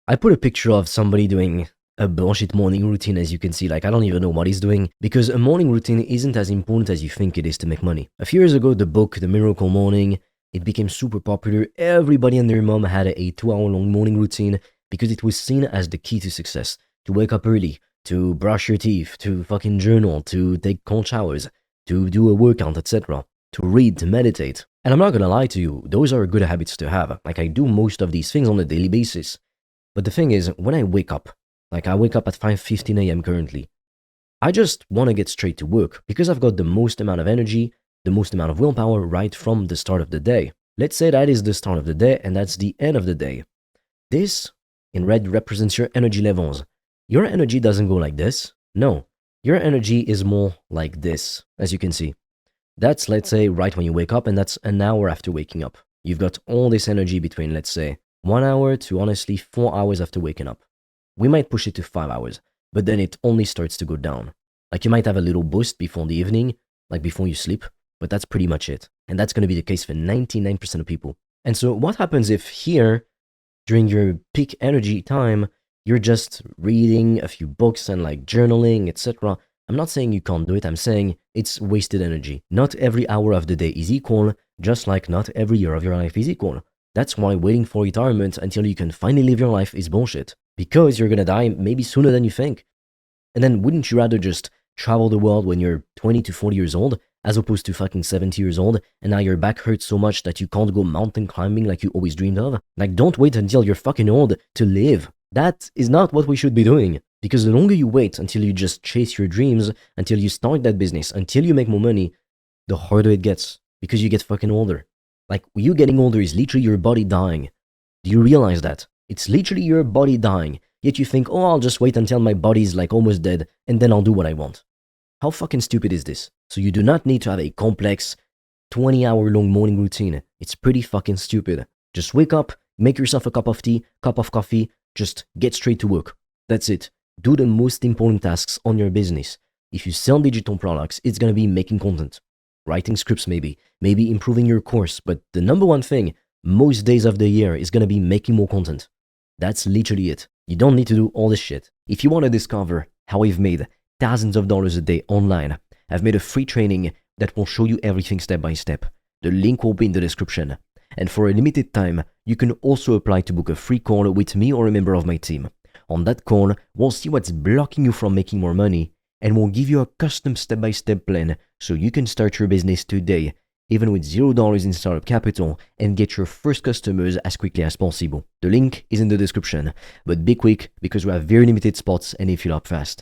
I put a picture of somebody doing a bullshit morning routine, as you can see. Like, I don't even know what he's doing, because a morning routine isn't as important as you think it is to make money. A few years ago, the book The Miracle Morning, it became super popular. Everybody and their mom had a 2 hour long morning routine because it was seen as the key to success. To wake up early, to brush your teeth, to fucking journal, to take cold showers, to do a workout, etc., to read, to meditate. And I'm not gonna lie to you, those are good habits to have. Like, I do most of these things on a daily basis. But the thing is, when I wake up, like I wake up at 5:15 a.m. currently, I just want to get straight to work because I've got the most amount of energy, the most amount of willpower right from the start of the day. Let's say that is the start of the day and that's the end of the day. This, in red, represents your energy levels. Your energy doesn't go like this. No, your energy is more like this, as you can see. That's, let's say, right when you wake up, and that's an hour after waking up. You've got all this energy between, let's say, 1 hour to honestly 4 hours after waking up. We might push it to 5 hours, but then it only starts to go down. Like, you might have a little boost before the evening, like before you sleep, but that's pretty much it. And that's going to be the case for 99% of people. And so what happens if here, during your peak energy time, you're just reading a few books and like journaling, etc.? I'm not saying you can't do it, I'm saying it's wasted energy. Not every hour of the day is equal, just like not every year of your life is equal. That's why waiting for retirement until you can finally live your life is bullshit. Because you're gonna die maybe sooner than you think. And then wouldn't you rather just travel the world when you're 20 to 40 years old, as opposed to fucking 70 years old, and now your back hurts so much that you can't go mountain climbing like you always dreamed of? Like, don't wait until you're fucking old to live. That is not what we should be doing. Because the longer you wait until you just chase your dreams, until you start that business, until you make more money, the harder it gets. Because you get fucking older. Like, you getting older is literally your body dying. Do you realize that? It's literally your body dying. Yet you think, oh, I'll just wait until my body's like almost dead, and then I'll do what I want. How fucking stupid is this? So you do not need to have a complex 20-hour long morning routine. It's pretty fucking stupid. Just wake up, make yourself a cup of tea, cup of coffee, just get straight to work. That's it. Do the most important tasks on your business. If you sell digital products, it's gonna be making content, writing scripts maybe improving your course, but the number one thing most days of the year is gonna be making more content. That's literally it. You don't need to do all this shit. If you want to discover how I've made thousands of dollars a day online, I've made a free training that will show you everything step by step. The link will be in the description. And for a limited time, you can also apply to book a free call with me or a member of my team. On that call, we'll see what's blocking you from making more money, and we'll give you a custom step-by-step plan so you can start your business today, even with $0 in startup capital, and get your first customers as quickly as possible. The link is in the description, but be quick because we have very limited spots and they fill up fast.